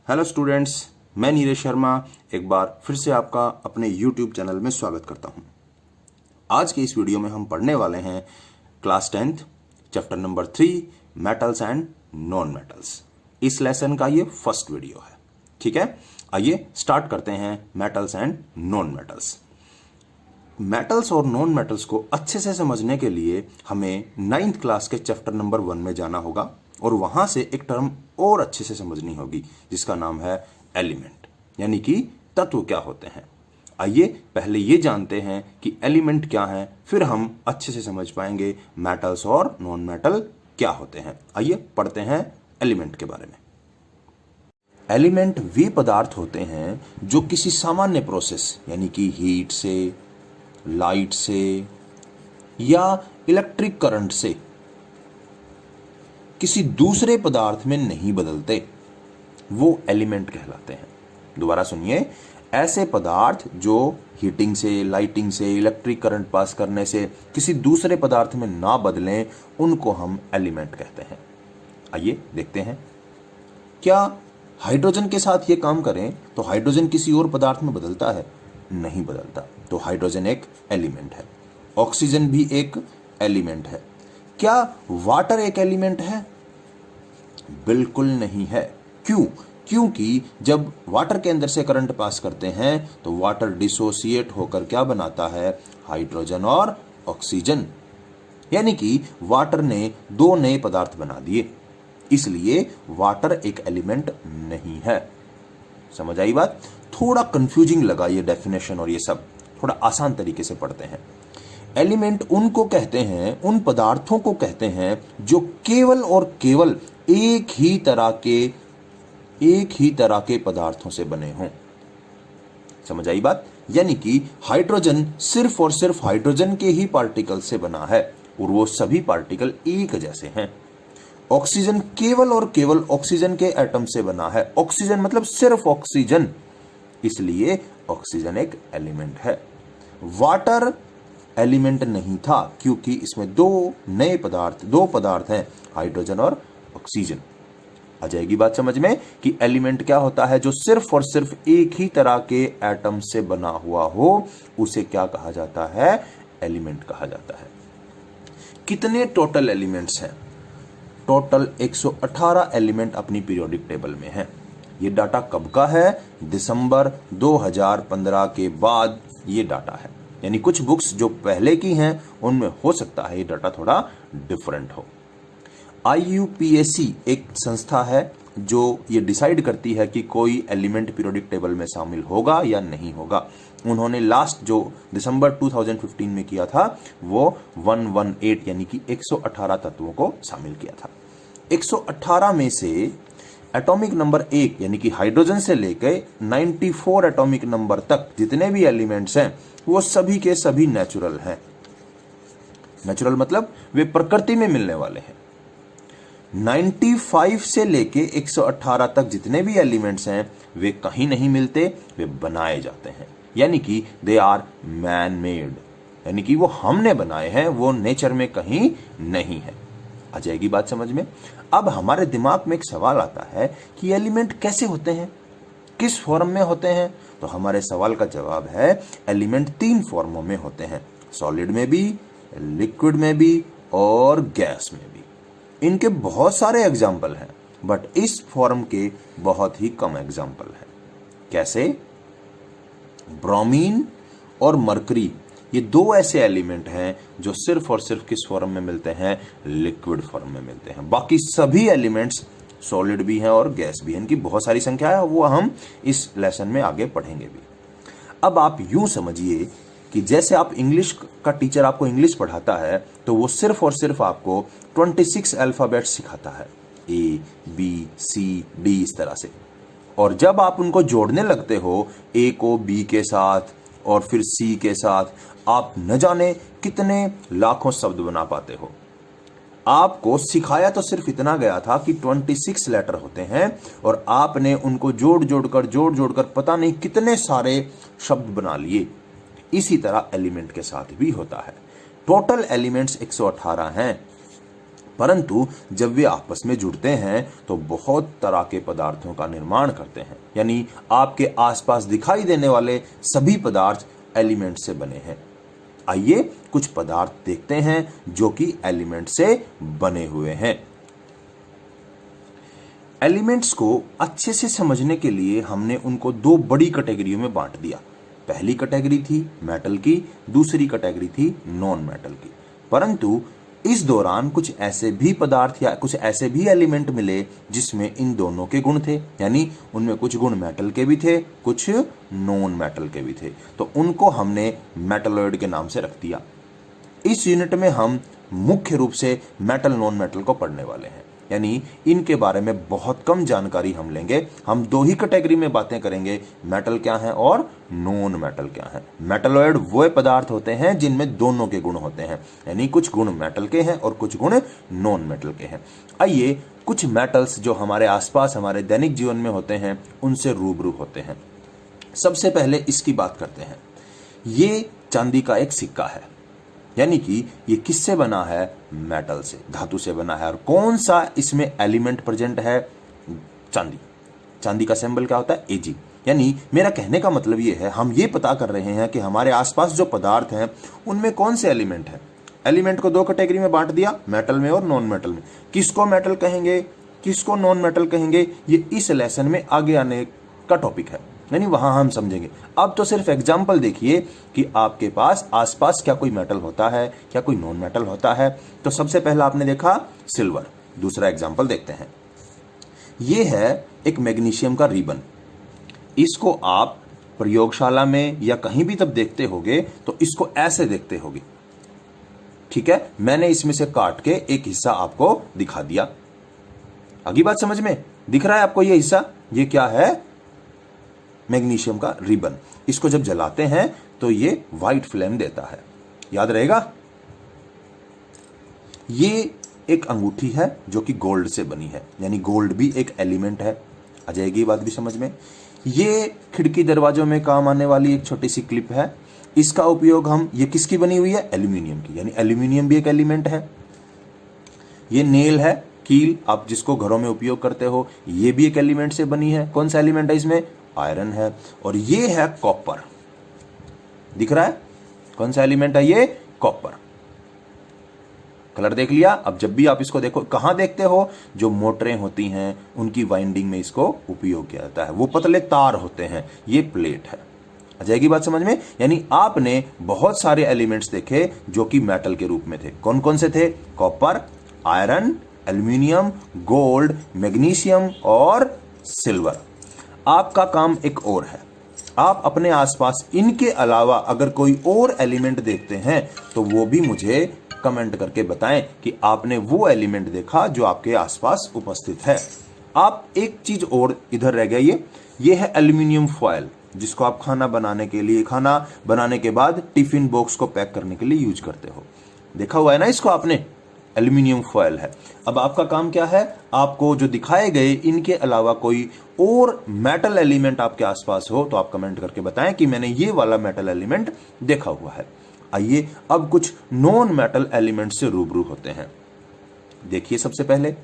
Hello students, मैं नीरज शर्मा एक बार फिर से आपका अपने YouTube चैनल में स्वागत करता हूं। आज के इस वीडियो में हम पढ़ने वाले हैं class 10th chapter number 3 metals and non metals. इस लेसन का ये फर्स्ट वीडियो है। ठीक है, आइए स्टार्ट करते हैं metals and non metals. Metals और नॉन मेटल्स को अच्छे से समझने के लिए हमें 9th क्लास के चैप्टर नंबर 1 में जाना होगा और वहां से एक टर्म और अच्छे से समझनी होगी जिसका नाम है एलिमेंट, यानी कि तत्व क्या होते हैं। आइए पहले ये जानते हैं कि एलिमेंट क्या है, फिर हम अच्छे से समझ पाएंगे मेटल्स और नॉन मेटल क्या होते हैं। आइए पढ़ते हैं एलिमेंट के बारे में। एलिमेंट वे पदार्थ होते हैं जो किसी सामान्य प्रोसेस यानी कि हीट से, लाइट से या इलेक्ट्रिक करंट से किसी दूसरे पदार्थ में नहीं बदलते, वो एलिमेंट कहलाते हैं। दोबारा सुनिए, ऐसे पदार्थ जो हीटिंग से, लाइटिंग से, इलेक्ट्रिक करंट पास करने से किसी दूसरे पदार्थ में ना बदलें, उनको हम एलिमेंट कहते हैं। आइए देखते हैं, क्या हाइड्रोजन के साथ ये काम करें तो हाइड्रोजन किसी और पदार्थ में बदलता है? नहीं बदलता, तो हाइड्रोजन एक एलिमेंट है। ऑक्सीजन भी एक एलिमेंट है। क्या वाटर एक एलिमेंट है? बिल्कुल नहीं है। क्यों? क्योंकि जब वाटर के अंदर से करंट पास करते हैं तो वाटर डिसोसिएट होकर क्या बनाता है? हाइड्रोजन और ऑक्सीजन, यानी कि वाटर ने दो नए पदार्थ बना दिए, इसलिए वाटर एक एलिमेंट नहीं है। समझ आई बात? थोड़ा कंफ्यूजिंग लगा ये डेफिनेशन और ये सब, थोड़ा आसान तरीके से पढ़ते हैं। एलिमेंट उनको कहते हैं, उन पदार्थों को कहते हैं जो केवल और केवल एक ही तरह के पदार्थों से बने हों। समझ आई बात? यानी कि हाइड्रोजन सिर्फ और सिर्फ हाइड्रोजन के ही पार्टिकल से बना है और वो सभी पार्टिकल एक जैसे हैं। ऑक्सीजन केवल और केवल ऑक्सीजन के एटम से बना है। ऑक्सीजन मतलब सिर्फ ऑक्सीजन, इसलिए ऑक्सीजन एक एलिमेंट है। वाटर एलिमेंट नहीं था क्योंकि इसमें दो पदार्थ हैं, हाइड्रोजन और ऑक्सीजन। आ जाएगी बात समझ में कि एलिमेंट क्या होता है? जो सिर्फ और सिर्फ एक ही तरह के एटम से बना हुआ हो, उसे क्या कहा जाता है? एलिमेंट कहा जाता है। कितने टोटल एलिमेंट्स हैं? टोटल 118 एलिमेंट अपनी पीरियोडिक टेबल में हैं। ये डाटा कब का है? दिसंबर 2015 के बाद ये डाटा है। यानी कुछ बुक्स जो पहले की हैं उनमें हो सकता है ये डाटा थोड़ा डिफरेंट हो। IUPAC एक संस्था है जो ये डिसाइड करती है कि कोई एलिमेंट पीरियोडिक टेबल में शामिल होगा या नहीं होगा। उन्होंने लास्ट जो दिसंबर 2015 में किया था वो 118 यानी कि 118 तत्वों को शामिल किया था। 118 में से एटॉमिक नंबर 1 यानी कि हाइड्रोजन से लेकर 94 एटॉमिक नंबर तक जितने भी एलिमेंट्स हैं वो सभी के सभी नेचुरल हैं। नेचुरल मतलब वे प्रकृति में मिलने वाले हैं। 95 से लेके 118 तक जितने भी एलिमेंट्स हैं वे कहीं नहीं मिलते, वे बनाए जाते हैं, यानी कि दे आर मैन मेड, यानी कि वो हमने बनाए हैं, वो नेचर में कहीं नहीं है। आ जाएगी बात समझ में? अब हमारे दिमाग में एक सवाल आता है कि एलिमेंट कैसे होते हैं, किस फॉर्म में होते हैं? तो हमारे सवाल का जवाब है एलिमेंट 3 फॉर्मों में होते हैं, सॉलिड में भी, लिक्विड में भी और गैस में भी। इनके बहुत सारे एग्जाम्पल हैं बट इस फॉर्म के बहुत ही कम एग्जाम्पल हैं। कैसे? ब्रोमीन और मरकरी, ये दो ऐसे एलिमेंट हैं जो सिर्फ और सिर्फ किस फॉर्म में मिलते हैं? लिक्विड फॉर्म में मिलते हैं। बाकी सभी एलिमेंट्स सॉलिड भी हैं और गैस भी हैं। इनकी बहुत सारी संख्या है, वो हम इस लेसन में आगे पढ़ेंगे भी। अब आप यूं समझिए कि जैसे आप इंग्लिश का टीचर आपको इंग्लिश पढ़ाता है तो वो सिर्फ और सिर्फ आपको 26 अल्फाबेट्स सिखाता है, ABCD इस तरह से, और जब आप उनको जोड़ने लगते हो A को B के साथ और फिर C के साथ, आप न जाने कितने लाखों शब्द बना पाते हो। आपको सिखाया तो सिर्फ इतना गया था कि 26 लेटर होते हैं और आपने उनको जोड़ जोड़कर पता नहीं कितने सारे शब्द बना लिए। इसी तरह एलिमेंट के साथ भी होता है। टोटल एलिमेंट्स 118 हैं। परंतु जब वे आपस में जुड़ते हैं तो बहुत तरह के पदार्थों का निर्माण करते हैं। यानी आपके आसपास दिखाई देने वाले सभी पदार्थ एलिमेंट से बने हैं। आइए कुछ पदार्थ देखते हैं जो कि एलिमेंट से बने हुए हैं। एलिमेंट्स को अच्छे से समझने के लिए हमने उनको दो बड़ी कैटेगरियों में बांट दिया। पहली कैटेगरी थी मेटल की, दूसरी कैटेगरी थी नॉन मेटल की। परंतु इस दौरान कुछ ऐसे भी पदार्थ या कुछ ऐसे भी एलिमेंट मिले जिसमें इन दोनों के गुण थे, यानी उनमें कुछ गुण मेटल के भी थे, कुछ नॉन मेटल के भी थे। तो उनको हमने मेटलॉइड के नाम से रख दिया। इस यूनिट में हम मुख्य रूप से मेटल नॉन मेटल को पढ़ने वाले हैं, यानी इनके बारे में बहुत कम जानकारी हम लेंगे। हम दो ही कैटेगरी में बातें करेंगे, मेटल क्या है और नॉन मेटल क्या है। मेटलॉइड वो पदार्थ होते हैं जिनमें दोनों के गुण होते हैं, यानी कुछ गुण मेटल के हैं और कुछ गुण नॉन मेटल के हैं। आइए कुछ मेटल्स जो हमारे आसपास हमारे दैनिक जीवन में होते हैं उनसे रूबरू होते हैं। सबसे पहले इसकी बात करते हैं। ये चांदी का एक सिक्का है, यानी कि ये किससे बना है? मेटल से, धातु से बना है। और कौन सा इसमें एलिमेंट प्रेजेंट है? चांदी। चांदी का सिंबल क्या होता है? Ag। यानी मेरा कहने का मतलब ये है, हम ये पता कर रहे हैं कि हमारे आसपास जो पदार्थ हैं उनमें कौन से एलिमेंट हैं। एलिमेंट को दो कैटेगरी में बांट दिया, मेटल में और नॉन मेटल में। किसको मेटल कहेंगे, किसको नॉन मेटल कहेंगे, ये इस लेसन में आगे आने का टॉपिक है, यानी वहां हम समझेंगे। अब तो सिर्फ एग्जाम्पल देखिए कि आपके पास आसपास क्या कोई मेटल होता है, क्या कोई नॉन मेटल होता है। तो सबसे पहला आपने देखा सिल्वर। दूसरा एग्जाम्पल देखते हैं। यह है एक मैग्नीशियम का रिबन। इसको आप प्रयोगशाला में या कहीं भी तब देखते होगे तो इसको ऐसे देखते होगे, ठीक है। मैंने इसमें से काट के एक हिस्सा आपको दिखा दिया। अगली बात समझ में दिख रहा है आपको? ये हिस्सा, ये क्या है? मैग्नीशियम का रिबन। इसको जब जलाते हैं तो ये व्हाइट फ्लेम देता है, याद रहेगा। ये एक अंगूठी है जो कि गोल्ड से बनी है, यानी गोल्ड भी एक एलिमेंट है। आ जाएगी बात भी समझ में। ये खिड़की दरवाजों में काम आने वाली एक छोटी सी क्लिप है। इसका उपयोग हम, ये किसकी बनी हुई है? एल्यूमिनियम की, यानी एल्यूमिनियम भी एक एलिमेंट है। ये नेल है, कील, आप जिसको घरों में उपयोग करते हो, ये भी एक एलिमेंट से बनी है। कौन सा एलिमेंट है इसमें? आयरन है। और ये है कॉपर, दिख रहा है? कौन सा एलिमेंट है ये? कॉपर। कलर देख लिया। अब जब भी आप इसको देखो, कहां देखते हो? जो मोटरें होती हैं उनकी वाइंडिंग में इसको उपयोग किया जाता है। वो पतले तार होते हैं, ये प्लेट है। आ जाएगी बात समझ में। यानी आपने बहुत सारे एलिमेंट्स देखे जो कि मेटल के रूप में थे। कौन कौन से थे? Copper, iron, aluminium, gold, magnesium और सिल्वर। आपका काम एक और है, आप अपने आसपास इनके अलावा अगर कोई और एलिमेंट देखते हैं तो वो भी मुझे कमेंट करके बताएं कि आपने वो एलिमेंट देखा जो आपके आसपास उपस्थित है। आप एक चीज और इधर रह गया, ये है एल्यूमिनियम फॉयल, जिसको आप खाना बनाने के लिए, खाना बनाने के बाद टिफिन बॉक्स को पैक करने के लिए यूज करते हो। देखा हुआ है ना इसको आपने? एल्यूमिनियम फॉयल है। अब आपका काम क्या है? आपको जो दिखाए गए इनके अलावा कोई और मेटल एलिमेंट आपके आसपास हो तो आप कमेंट करके बताएं कि मैंने ये वाला मेटल एलिमेंट देखा हुआ है। आइए अब कुछ नॉन मेटल एलिमेंट से रूबरू होते हैं। देखिए सबसे पहले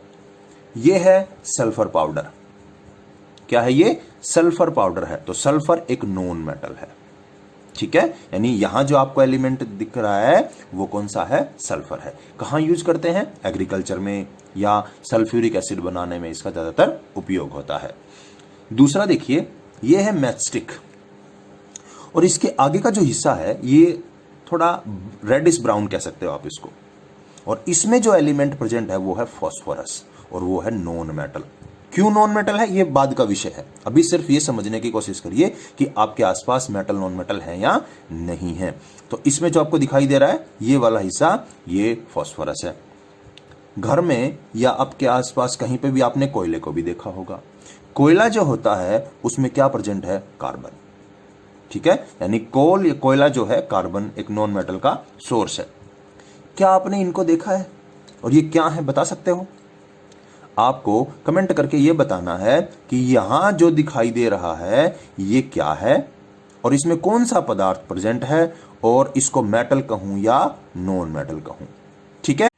ये है सल्फर पाउडर। क्या है ये? सल्फर पाउडर है। तो सल्फर एक नॉन मेटल है, ठीक है। यानी यहां जो आपको एलिमेंट दिख रहा है वो कौन सा है? सल्फर है। कहां यूज करते हैं? एग्रीकल्चर में या सल्फ्यूरिक एसिड बनाने में इसका ज्यादातर उपयोग होता है। दूसरा देखिए, ये है मैचस्टिक, और इसके आगे का जो हिस्सा है ये थोड़ा रेडिश ब्राउन कह सकते हो आप इसको। और इसमें जो एलिमेंट प्रेजेंट है वो है फॉस्फोरस, और वो है नॉन मेटल। क्यों नॉन मेटल है ये बाद का विषय है। अभी सिर्फ ये समझने की कोशिश करिए कि आपके आसपास मेटल नॉन मेटल है या नहीं है। तो इसमें जो आपको दिखाई दे रहा है ये वाला हिस्सा, ये फॉस्फोरस है। घर में या आपके आसपास कहीं पे भी आपने कोयले को भी देखा होगा। कोयला जो होता है उसमें क्या प्रेजेंट है? कार्बन, ठीक है। यानी कोयला जो है कार्बन एक नॉन मेटल का सोर्स है। क्या आपने इनको देखा है और ये क्या है बता सकते हो? आपको कमेंट करके ये बताना है कि यहां जो दिखाई दे रहा है ये क्या है और इसमें कौन सा पदार्थ प्रेजेंट है, और इसको मेटल कहूं या नॉन मेटल कहूं, ठीक है।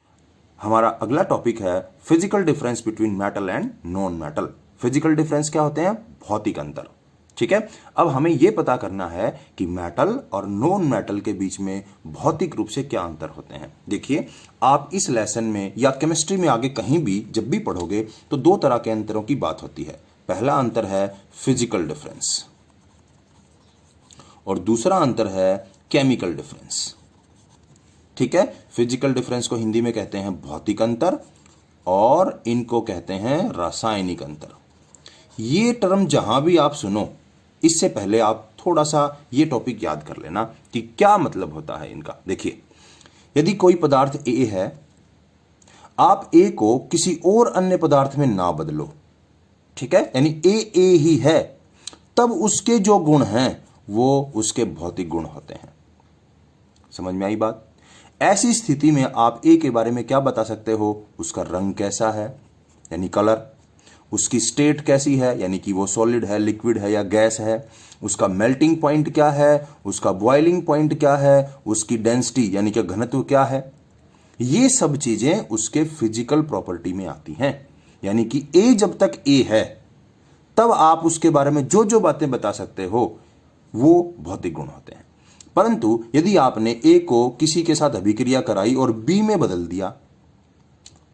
हमारा अगला टॉपिक है physical difference between metal and non metal. Physical difference क्या होते हैं? भौतिक अंतर। ठीक है, अब हमें यह पता करना है कि मेटल और नॉन मेटल के बीच में भौतिक रूप से क्या अंतर होते हैं। देखिए, आप इस लेसन में या केमिस्ट्री में आगे कहीं भी जब भी पढ़ोगे तो दो तरह के अंतरों की बात होती है। पहला अंतर है फिजिकल डिफरेंस और दूसरा अंतर है केमिकल डिफरेंस। ठीक है, फिजिकल डिफरेंस को हिंदी में कहते हैं भौतिक अंतर और इनको कहते हैं रासायनिक अंतर। ये टर्म जहां भी आप सुनो, इससे पहले आप थोड़ा सा ये टॉपिक याद कर लेना कि क्या मतलब होता है इनका। देखिए, यदि कोई पदार्थ ए है, आप ए को किसी और अन्य पदार्थ में ना बदलो, ठीक है, यानी ए ही है, तब उसके जो गुण हैं वो उसके भौतिक गुण होते हैं। समझ में आई बात? ऐसी स्थिति में आप ए के बारे में क्या बता सकते हो? उसका रंग कैसा है, यानी कलर, उसकी स्टेट कैसी है, यानी कि वो सॉलिड है, लिक्विड है या गैस है, उसका मेल्टिंग पॉइंट क्या है, उसका बॉइलिंग पॉइंट क्या है, उसकी डेंसिटी यानी कि घनत्व क्या है। ये सब चीजें उसके फिजिकल प्रॉपर्टी में आती हैं। यानी कि ए जब तक ए है तब आप उसके बारे में जो जो बातें बता सकते हो वो भौतिक गुण होते हैं। परंतु यदि आपने ए को किसी के साथ अभिक्रिया कराई और बी में बदल दिया,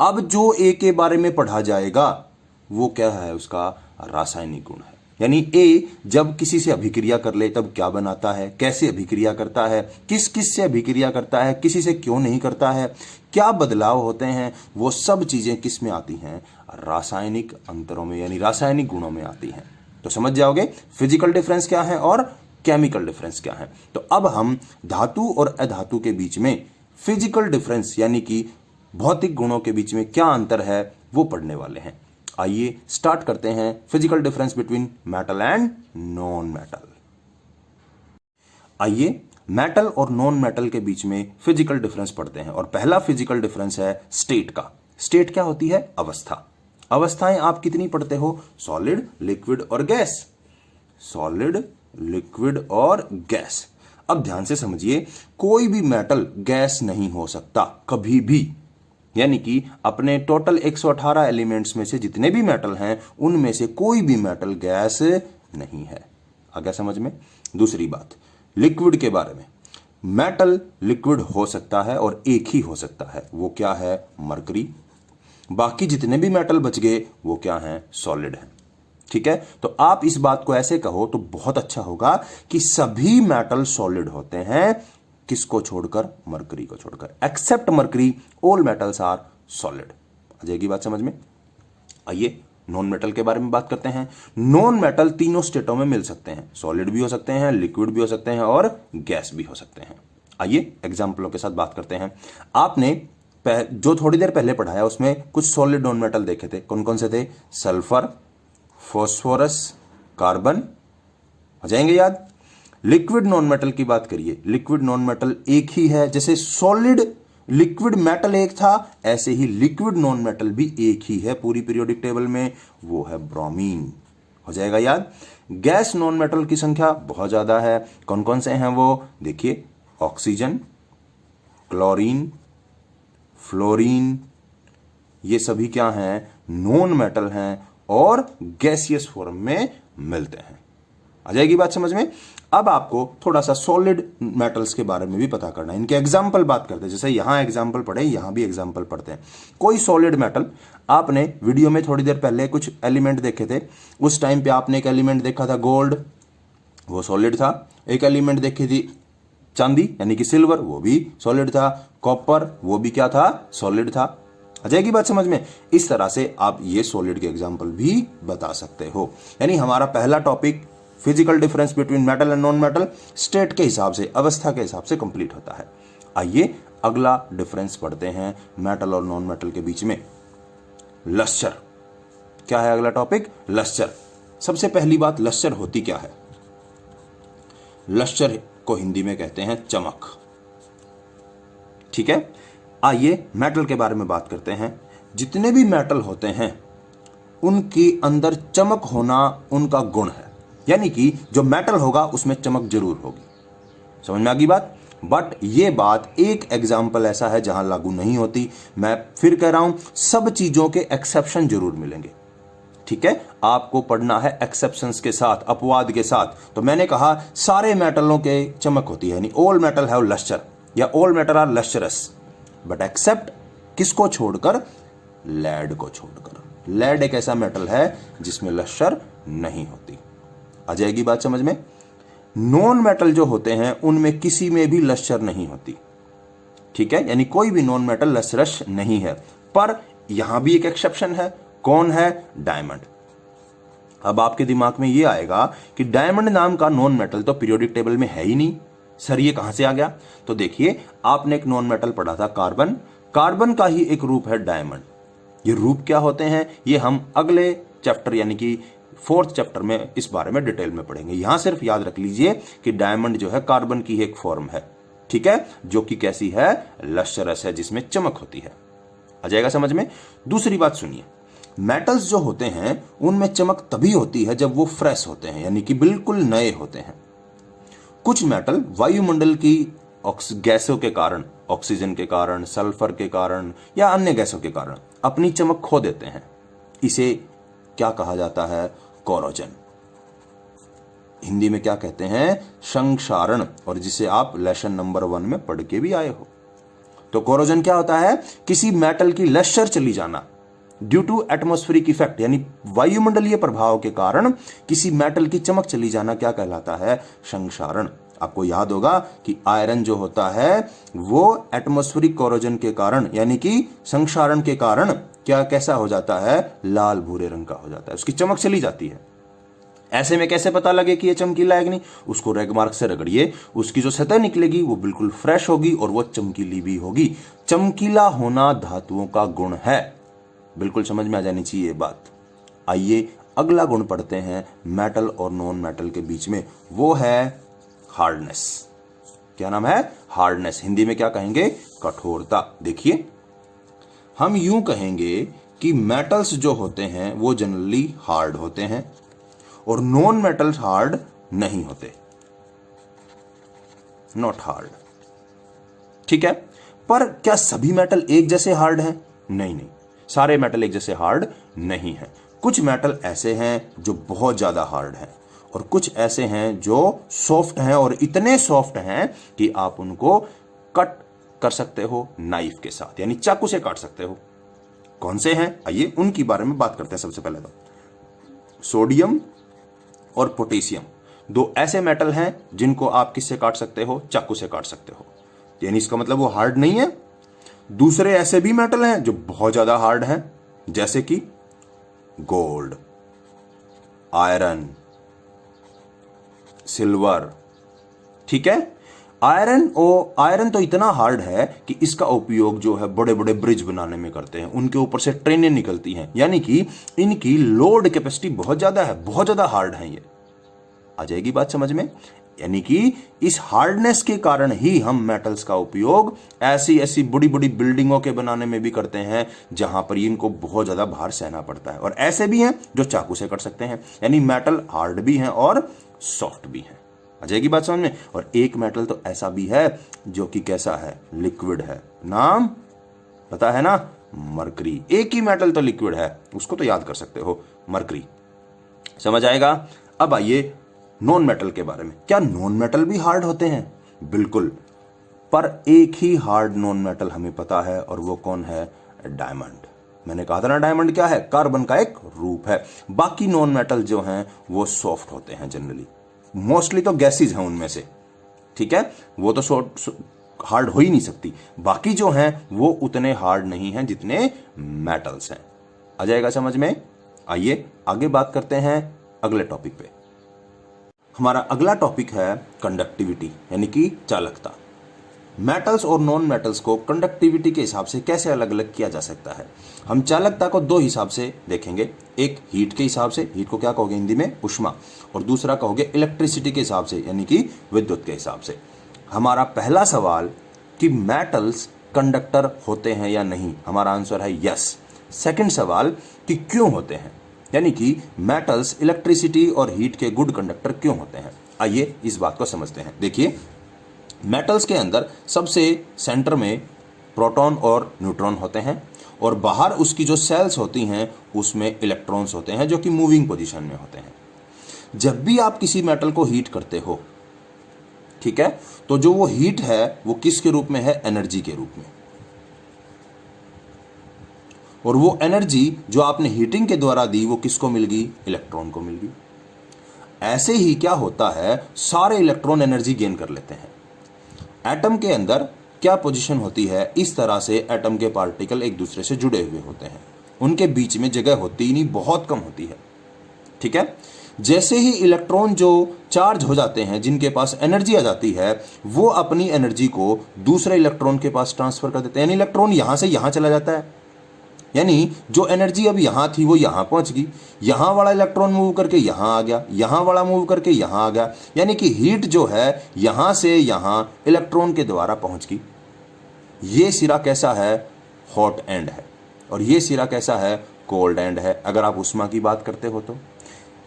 अब जो ए के बारे में पढ़ा जाएगा वो क्या है? उसका रासायनिक गुण है। यानी ए जब किसी से अभिक्रिया कर ले तब क्या बनाता है, कैसे अभिक्रिया करता है, किस किस से अभिक्रिया करता है, किसी से क्यों नहीं करता है, क्या बदलाव होते हैं, वो सब चीजें किस में आती हैं? रासायनिक अंतरों में, यानी रासायनिक गुणों में आती हैं। तो समझ जाओगे फिजिकल डिफरेंस क्या है और केमिकल डिफरेंस क्या है। तो अब हम धातु और अधातु के बीच में फिजिकल डिफरेंस यानी कि भौतिक गुणों के बीच में क्या अंतर है वो पढ़ने वाले हैं। आइए स्टार्ट करते हैं physical difference between metal and non metal. आइए मेटल और नॉन मेटल के बीच में फिजिकल डिफरेंस पढ़ते हैं और पहला फिजिकल डिफरेंस है स्टेट का। स्टेट क्या होती है? अवस्था। अवस्थाएं आप कितनी पढ़ते हो? सॉलिड, लिक्विड और गैस। सॉलिड, लिक्विड और गैस। अब ध्यान से समझिए, कोई भी मेटल गैस नहीं हो सकता कभी भी। यानी कि अपने टोटल 118 एलिमेंट्स में से जितने भी मेटल हैं उनमें से कोई भी मेटल गैस नहीं है। आ गया समझ में? दूसरी बात, लिक्विड के बारे में। मेटल लिक्विड हो सकता है और एक ही हो सकता है, वो क्या है? मरकरी। बाकी जितने भी मेटल बच गए वो क्या हैं? सॉलिड हैं। ठीक है, तो आप इस बात को ऐसे कहो तो बहुत अच्छा होगा कि सभी मेटल सॉलिड होते हैं, किसको छोड़कर? मरकरी को छोड़कर। Except mercury all metals are solid. आ जाएगी बात समझ में? आइए नॉन मेटल के बारे में बात करते हैं। नॉन मेटल तीनों स्टेटों में मिल सकते हैं, सॉलिड भी हो सकते हैं, लिक्विड भी हो सकते हैं और गैस भी हो सकते हैं। आइए एग्जाम्पलों के साथ बात करते हैं। आपने जो थोड़ी देर पहले पढ़ाया उसमें कुछ सॉलिड नॉन मेटल देखे थे, कौन कौन से थे? Sulphur, phosphorus, carbon. हो जाएंगे याद? लिक्विड नॉन मेटल की बात करिए। लिक्विड नॉन मेटल एक ही है, जैसे सॉलिड लिक्विड मेटल एक था ऐसे ही लिक्विड नॉन मेटल भी एक ही है पूरी पीरियोडिक टेबल में, वो है ब्रोमीन। हो जाएगा याद? गैस नॉन मेटल की संख्या बहुत ज्यादा है, कौन कौन से हैं वो? देखिए, ऑक्सीजन, क्लोरीन, फ्लोरीन, ये सभी क्या हैं? नॉन मेटल हैं और गैसियस फॉर्म में मिलते हैं। आ जाएगी बात समझ में? अब आपको थोड़ा सा सॉलिड मेटल्स के बारे में भी पता करना है। इनके एग्जाम्पल बात करते हैं, जैसे यहां एग्जाम्पल पढ़े, यहां भी एग्जाम्पल पढ़ते हैं। कोई सॉलिड मेटल, आपने वीडियो में थोड़ी देर पहले कुछ एलिमेंट देखे थे, उस टाइम पे आपने एक एलिमेंट देखा था गोल्ड, वो सॉलिड था। एक एलिमेंट देखी थी चांदी यानी कि सिल्वर, वो भी सॉलिड था। कॉपर, वो भी क्या था? सॉलिड था। आ जाएगी बात समझ में? इस तरह से आप ये सॉलिड के एग्जाम्पल भी बता सकते हो। यानी हमारा पहला topic physical difference between metal and non metal state के हिसाब से, अवस्था के हिसाब से कंप्लीट होता है। आइए अगला डिफरेंस पढ़ते हैं मेटल और नॉन मेटल के बीच में, लस्टर। क्या है अगला टॉपिक? लस्टर। सबसे पहली बात, लस्टर होती क्या है? लस्टर को हिंदी में कहते हैं चमक। ठीक है, आइए मेटल के बारे में बात करते हैं। जितने भी मेटल होते हैं उनके अंदर चमक होना उनका गुण है। यानी कि जो मेटल होगा उसमें चमक जरूर होगी। समझ में आ गई बात? बट ये बात एक एग्जाम्पल ऐसा है जहां लागू नहीं होती। मैं फिर कह रहा हूं, सब चीजों के एक्सेप्शन जरूर मिलेंगे, ठीक है। आपको पढ़ना है एक्सेप्शंस के साथ, अपवाद के साथ। तो मैंने कहा सारे मेटलों के चमक होती है, यानी ऑल मेटल हैव लस्टर या all metal are lustrous, but except किसको छोड़कर? लेड को छोड़कर। लेड एक ऐसा मेटल है जिसमें लस्टर नहीं होती। आ जाएगी बात समझ में। नॉन मेटल जो होते हैं उनमें किसी में भी लस्टर नहीं होती, ठीक है, यानी कोई भी नॉन मेटल लस्टरस नहीं है। पर यहां भी एक एक्सेप्शन है, कौन है? डायमंड। अब आपके दिमाग में यह आएगा कि डायमंड नाम का नॉन मेटल तो पीरियोडिक टेबल में है ही नहीं, सर ये कहां से आ गया? तो देखिए, आपने एक नॉन मेटल पढ़ा था कार्बन, कार्बन का ही एक रूप है डायमंड। ये रूप क्या होते हैं ये हम अगले चैप्टर यानी कि 4th चैप्टर में इस बारे में डिटेल में पढ़ेंगे। यहां सिर्फ याद रख लीजिए कि डायमंड जो है कार्बन की एक फॉर्म है, ठीक है, जो कि कैसी है? लस्टरस है, जिसमें चमक होती है। आ जाएगा समझ में। दूसरी बात सुनिए, मेटल्स जो होते हैं उनमें चमक तभी होती है जब वो फ्रेश होते हैं, यानी कि बिल्कुल नए होते हैं। कुछ मेटल वायुमंडल की गैसों के कारण, ऑक्सीजन के कारण, सल्फर के कारण या अन्य गैसों के कारण अपनी चमक खो देते हैं। इसे क्या कहा जाता है? कोरोजन। हिंदी में क्या कहते हैं? संक्षारण, और जिसे आप लेसन नंबर 1 में पढ़ के भी आए हो। तो कोरोजन क्या होता है? किसी मेटल की लस्टर चली जाना ड्यू टू एटमॉस्फेरिक इफेक्ट, यानी वायुमंडलीय प्रभाव के कारण किसी मेटल की चमक चली जाना क्या कहलाता है? संक्षारण। आपको याद होगा कि आयरन जो होता है वो एटमॉस्फेरिक कोरोजन के कारण यानी कि संक्षारण के कारण क्या कैसा हो जाता है? लाल भूरे रंग का हो जाता है, उसकी चमक चली जाती है। ऐसे में कैसे पता लगे कि ये चमकीला है कि नहीं? उसको रेगमार्क से रगड़िए, उसकी जो सतह निकलेगी वो बिल्कुल फ्रेश होगी और वो चमकीली भी होगी। चमकीला होना धातुओं का गुण है, बिल्कुल समझ में आ जानी चाहिए ये बात। आइए अगला गुण पढ़ते हैं मेटल और नॉन मेटल के बीच में, वो है हार्डनेस। क्या नाम है? हार्डनेस। हिंदी में क्या कहेंगे? कठोरता। देखिए, हम यूं कहेंगे कि मेटल्स जो होते हैं वो जनरली हार्ड होते हैं और नॉन मेटल्स हार्ड नहीं होते, नॉट हार्ड, ठीक है। पर क्या सभी मेटल एक जैसे हार्ड हैं? नहीं नहीं, सारे मेटल एक जैसे हार्ड नहीं है। कुछ मेटल ऐसे हैं जो बहुत ज्यादा हार्ड हैं और कुछ ऐसे हैं जो सॉफ्ट हैं, और इतने सॉफ्ट हैं कि आप उनको कट कर सकते हो नाइफ के साथ, यानी चाकू से काट सकते हो। कौन से हैं? आइए उनकी बारे में बात करते हैं। सबसे पहले तो सोडियम और पोटेशियम, दो ऐसे मेटल हैं जिनको आप किससे काट सकते हो? चाकू से काट सकते हो, यानी इसका मतलब वो हार्ड नहीं है। दूसरे ऐसे भी मेटल हैं जो बहुत ज्यादा हार्ड हैं, जैसे कि गोल्ड, आयरन, सिल्वर, ठीक है। आयरन तो इतना हार्ड है कि इसका उपयोग जो है बड़े बड़े ब्रिज बनाने में करते हैं, उनके ऊपर से ट्रेनें निकलती हैं, यानी कि इनकी लोड कैपेसिटी बहुत ज्यादा है, बहुत ज्यादा हार्ड है ये। आ जाएगी बात समझ में। यानी कि इस हार्डनेस के कारण ही हम मेटल्स का उपयोग ऐसी ऐसी बड़ी बड़ी बिल्डिंगों के बनाने में भी करते हैं जहां पर इनको बहुत ज्यादा भार सहना पड़ता है, और ऐसे भी हैं जो चाकू से कट सकते हैं। यानी मेटल हार्ड भी हैं और सॉफ्ट भी हैं। आ जाएगी बात समझ में। और एक मेटल तो ऐसा भी है जो कि कैसा है? लिक्विड है। नाम पता है ना? मरकरी। एक ही मेटल तो लिक्विड है, उसको तो याद कर सकते हो, मरकरी। समझ आएगा। अब आइए नॉन मेटल के बारे में। क्या नॉन मेटल भी हार्ड होते हैं? बिल्कुल, पर एक ही हार्ड नॉन मेटल हमें पता है, और वो कौन है? डायमंड। मैंने कहा था ना, डायमंड क्या है? कार्बन का एक रूप है। बाकी नॉन मेटल जो हैं वो सॉफ्ट होते हैं जनरली, मोस्टली तो गैसेज हैं उनमें से, ठीक है, वो तो हार्ड हो ही नहीं सकती। बाकी जो हैं वो उतने हार्ड नहीं हैं जितने मेटल्स हैं। आ जाएगा समझ में। आइए आगे बात करते हैं अगले टॉपिक पे। हमारा अगला टॉपिक है कंडक्टिविटी, यानी कि चालकता। मेटल्स और नॉन मेटल्स को कंडक्टिविटी के हिसाब से कैसे अलग अलग किया जा सकता है? हम चालकता को दो हिसाब से देखेंगे, एक हीट के हिसाब से, हीट को क्या कहोगे हिंदी में? ऊष्मा, और दूसरा कहोगे इलेक्ट्रिसिटी के हिसाब से, यानी कि विद्युत के हिसाब से। हमारा पहला सवाल कि मेटल्स कंडक्टर होते हैं या नहीं, हमारा आंसर है यस। सेकंड सवाल कि क्यों होते हैं, यानी कि मेटल्स इलेक्ट्रिसिटी और हीट के गुड कंडक्टर क्यों होते हैं। आइए इस बात को समझते हैं। देखिए, मेटल्स के अंदर सबसे सेंटर में प्रोटॉन और न्यूट्रॉन होते हैं और बाहर उसकी जो सेल्स होती हैं उसमें इलेक्ट्रॉन्स होते हैं जो कि मूविंग पोजीशन में होते हैं। जब भी आप किसी मेटल को हीट करते हो, ठीक है, तो जो वो हीट है वो किसके रूप में है? एनर्जी के रूप में। और वो एनर्जी जो आपने हीटिंग के द्वारा दी वो किसको मिल गई? इलेक्ट्रॉन को मिल गई। ऐसे ही क्या होता है, सारे इलेक्ट्रॉन एनर्जी गेन कर लेते हैं। एटम के अंदर क्या पोजीशन होती है? इस तरह से एटम के पार्टिकल एक दूसरे से जुड़े हुए होते हैं, उनके बीच में जगह होती ही नहीं, बहुत कम होती है, ठीक है। जैसे ही इलेक्ट्रॉन जो चार्ज हो जाते हैं, जिनके पास एनर्जी आ जाती है, वो अपनी एनर्जी को दूसरे इलेक्ट्रॉन के पास ट्रांसफर कर देते हैं, यानी इलेक्ट्रॉन यहां से यहां चला जाता है। यानी जो एनर्जी अब यहां थी वो यहां पहुंच गई, यहां वाला इलेक्ट्रॉन मूव करके यहां आ गया, यहां वाला मूव करके यहां आ गया, यानी कि हीट जो है यहां से यहां इलेक्ट्रॉन के द्वारा पहुंच गई। ये सिरा कैसा है? हॉट एंड है, और ये सिरा कैसा है? कोल्ड एंड है। अगर आप उष्मा की बात करते हो तो,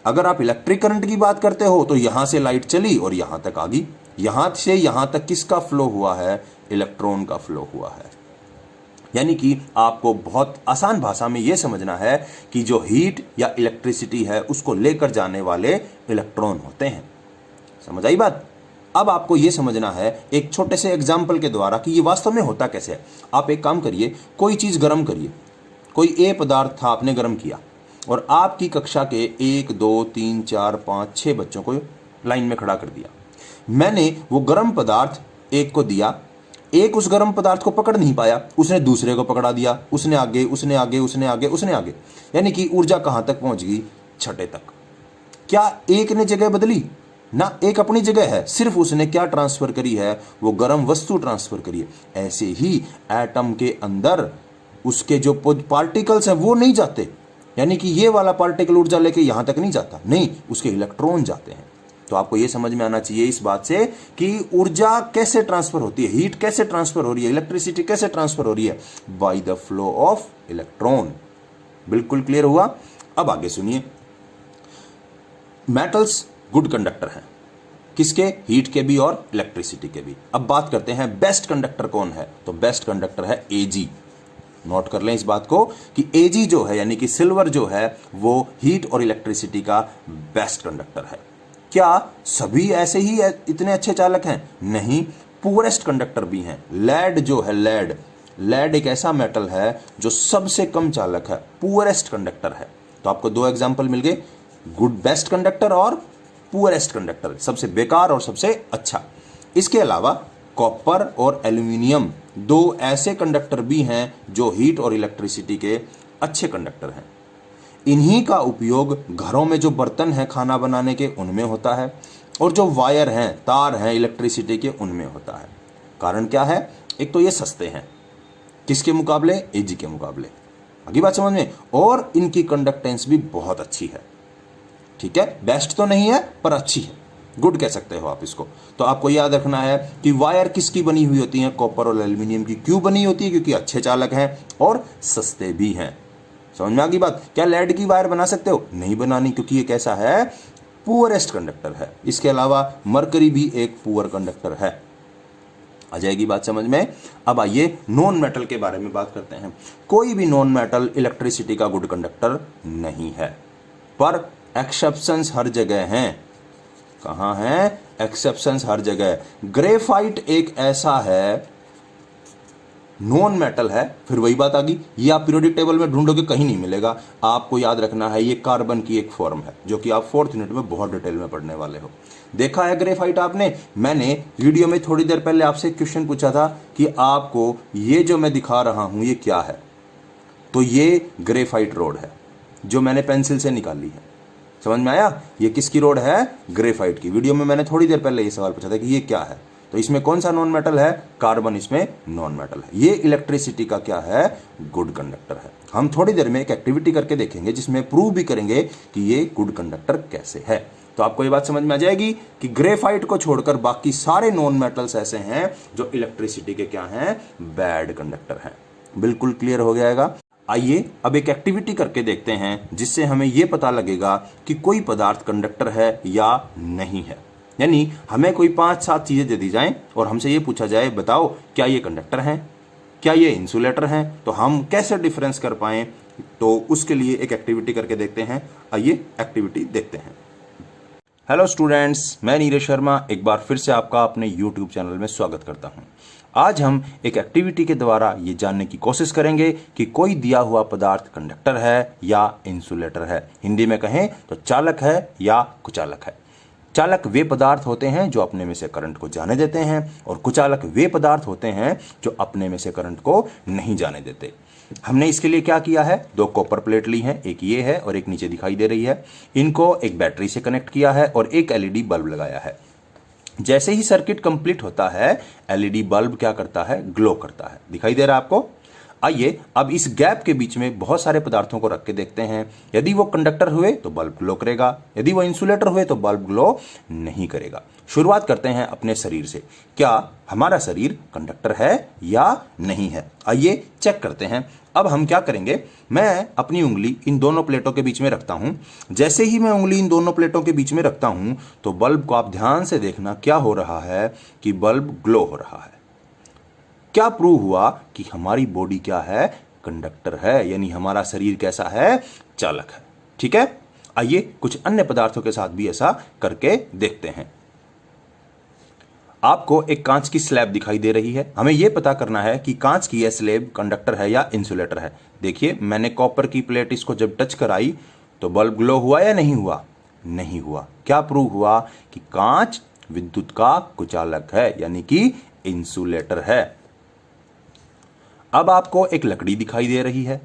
अगर आप इलेक्ट्रिक करंट की बात करते हो तो यहां से लाइट चली और यहां तक आ गई, यहां से यहां तक किसका फ्लो हुआ है? इलेक्ट्रॉन का फ्लो हुआ है। यानी कि आपको बहुत आसान भाषा में यह समझना है कि जो हीट या इलेक्ट्रिसिटी है उसको लेकर जाने वाले इलेक्ट्रॉन होते हैं। समझ आई बात? अब आपको यह समझना है एक छोटे से एग्जाम्पल के द्वारा कि यह वास्तव में होता कैसे है। आप एक काम करिए, कोई चीज गर्म करिए, कोई ए पदार्थ था, आपने गर्म किया और आपकी कक्षा के 1 2 3 4 5 6 बच्चों को लाइन में खड़ा कर दिया। मैंने वो गर्म पदार्थ एक को दिया, एक उस गर्म पदार्थ को पकड़ नहीं पाया, उसने दूसरे को पकड़ा दिया, उसने आगे, उसने आगे, उसने आगे, उसने आगे, यानी कि ऊर्जा कहां तक पहुंच गई? छठे तक। क्या एक ने जगह बदली? ना, एक अपनी जगह है, सिर्फ उसने क्या ट्रांसफर करी है? वो गर्म वस्तु ट्रांसफर करी है। ऐसे ही एटम के अंदर उसके जो पार्टिकल्स हैं वो नहीं जाते, यानी कि ये वाला पार्टिकल ऊर्जा लेके यहां तक नहीं जाता, नहीं, उसके इलेक्ट्रॉन जाते हैं। तो आपको यह समझ में आना चाहिए इस बात से कि ऊर्जा कैसे ट्रांसफर होती है, हीट कैसे ट्रांसफर हो रही है, इलेक्ट्रिसिटी कैसे ट्रांसफर हो रही है? By the flow of electron. बिल्कुल क्लियर हुआ? अब आगे सुनिए। मेटल्स गुड कंडक्टर हैं, किसके? हीट के भी और इलेक्ट्रिसिटी के भी। अब बात करते हैं बेस्ट कंडक्टर कौन है, तो बेस्ट कंडक्टर है Ag। नोट कर लें इस बात को कि Ag जो है यानी कि सिल्वर जो है वो हीट और इलेक्ट्रिसिटी का बेस्ट कंडक्टर है। क्या सभी ऐसे ही इतने अच्छे चालक हैं? नहीं, पुअरेस्ट कंडक्टर भी हैं। लेड जो है, लेड एक ऐसा मेटल है जो सबसे कम चालक है, पुअरेस्ट कंडक्टर है। तो आपको दो एग्जांपल मिल गए, गुड बेस्ट कंडक्टर और पुअरेस्ट कंडक्टर, सबसे बेकार और सबसे अच्छा। इसके अलावा कॉपर और एल्यूमिनियम दो ऐसे कंडक्टर भी हैं जो हीट और इलेक्ट्रिसिटी के अच्छे कंडक्टर हैं। इन्हीं का उपयोग घरों में जो बर्तन हैं खाना बनाने के उनमें होता है, और जो वायर हैं, तार हैं इलेक्ट्रिसिटी के, उनमें होता है। कारण क्या है? एक तो ये सस्ते हैं, किसके मुकाबले? Ag के मुकाबले। आगे बात समझ में? और इनकी कंडक्टेंस भी बहुत अच्छी है, ठीक है, बेस्ट तो नहीं है पर अच्छी है, गुड कह सकते हो आप इसको। तो आपको याद रखना है कि वायर किसकी बनी हुई होती है? कॉपर और एल्यूमिनियम की। क्यों बनी होती है? क्योंकि अच्छे चालक हैं और सस्ते भी हैं। समझ में आ गई बात? क्या लेड की वायर बना सकते हो? नहीं बनानी, क्योंकि ये कैसा है? पुअरेस्ट कंडक्टर है। इसके अलावा मरकरी भी एक पुअर कंडक्टर है। आ जाएगी बात समझ में? अब आइए नॉन मेटल के बारे में बात करते हैं। कोई भी नॉन मेटल इलेक्ट्रिसिटी का गुड कंडक्टर नहीं है, पर एक्सेप्शंस हर जगह हैं। कहां हैं एक्सेप्शंस? हर जगह। ग्रेफाइट एक ऐसा है नॉन मेटल है, फिर वही बात आ गई, ये आप पीरियोडिक टेबल में ढूंढोगे कहीं नहीं मिलेगा। आपको याद रखना है ये कार्बन की एक फॉर्म है, जो कि आप 4th यूनिट में बहुत डिटेल में पढ़ने वाले हो। देखा है ग्रेफाइट आपने? मैंने वीडियो में थोड़ी देर पहले आपसे क्वेश्चन पूछा था कि आपको ये जो मैं दिखा रहा हूं ये क्या है, तो ये ग्रेफाइट रोड है जो मैंने पेंसिल से निकाली है। समझ में आया? ये किसकी रोड है? ग्रेफाइट की। वीडियो में मैंने थोड़ी देर पहले ये सवाल पूछा था कि ये क्या है, तो इसमें कौन सा नॉन मेटल है? कार्बन इसमें नॉन मेटल है। ये इलेक्ट्रिसिटी का क्या है? गुड कंडक्टर है। हम थोड़ी देर में एक एक्टिविटी करके देखेंगे जिसमें प्रूव भी करेंगे कि ये गुड कंडक्टर कैसे है। तो आपको ये बात समझ में आ जाएगी कि ग्रेफाइट को छोड़कर बाकी सारे नॉन मेटल्स ऐसे हैं जो इलेक्ट्रिसिटी के क्या हैं? बैड कंडक्टर हैं। बिल्कुल क्लियर हो जाएगा। आइए अब एक एक्टिविटी करके देखते हैं जिससे हमें यह पता लगेगा कि कोई पदार्थ कंडक्टर है या नहीं है। यानी हमें कोई 5-7 चीजें दे दी जाएं और हमसे ये पूछा जाए बताओ क्या ये कंडक्टर हैं, क्या ये इंसुलेटर हैं, तो हम कैसे डिफरेंस कर पाएं। तो उसके लिए एक एक्टिविटी करके देखते हैं। आइए एक्टिविटी देखते हैं। हेलो स्टूडेंट्स, मैं नीरज शर्मा एक बार फिर से आपका अपने यूट्यूब चैनल में स्वागत करता हूं। आज हम एक एक्टिविटी के द्वारा ये जानने की कोशिश करेंगे कि कोई दिया हुआ पदार्थ कंडक्टर है या इंसुलेटर है। हिंदी में कहें तो चालक है या कुचालक है। चालक वे पदार्थ होते हैं जो अपने में से करंट को जाने देते हैं और कुचालक वे पदार्थ होते हैं जो अपने में से करंट को नहीं जाने देते। हमने इसके लिए क्या किया है, 2 कॉपर प्लेट ली हैं, एक ये है और एक नीचे दिखाई दे रही है। इनको एक बैटरी से कनेक्ट किया है और एक एलईडी बल्ब लगाया है। जैसे ही सर्किट कंप्लीट होता है एलईडी बल्ब क्या करता है, ग्लो करता है। दिखाई दे रहा है आपको। आइए अब इस गैप के बीच में बहुत सारे पदार्थों को रख के देखते हैं। यदि वो कंडक्टर हुए तो बल्ब ग्लो करेगा, यदि वो इंसुलेटर हुए तो बल्ब ग्लो नहीं करेगा। शुरुआत करते हैं अपने शरीर से। क्या हमारा शरीर कंडक्टर है या नहीं है, आइए चेक करते हैं। अब हम क्या करेंगे, मैं अपनी उंगली इन दोनों प्लेटों के बीच में रखता हूं। जैसे ही मैं उंगली इन दोनों प्लेटों के बीच में रखता हूं तो बल्ब को आप ध्यान से देखना क्या हो रहा है कि बल्ब ग्लो हो रहा है। क्या प्रूव हुआ कि हमारी बॉडी क्या है, कंडक्टर है, यानी हमारा शरीर कैसा है, चालक है। ठीक है, आइए कुछ अन्य पदार्थों के साथ भी ऐसा करके देखते हैं। आपको एक कांच की स्लैब दिखाई दे रही है। हमें यह पता करना है कि कांच की यह स्लैब कंडक्टर है या इंसुलेटर है। देखिए मैंने कॉपर की प्लेट इसको जब टच कराई तो बल्ब ग्लो हुआ या नहीं हुआ, नहीं हुआ। क्या प्रूव हुआ कि कांच विद्युत का कुचालक है, यानी कि इंसुलेटर है। अब आपको एक लकड़ी दिखाई दे रही है।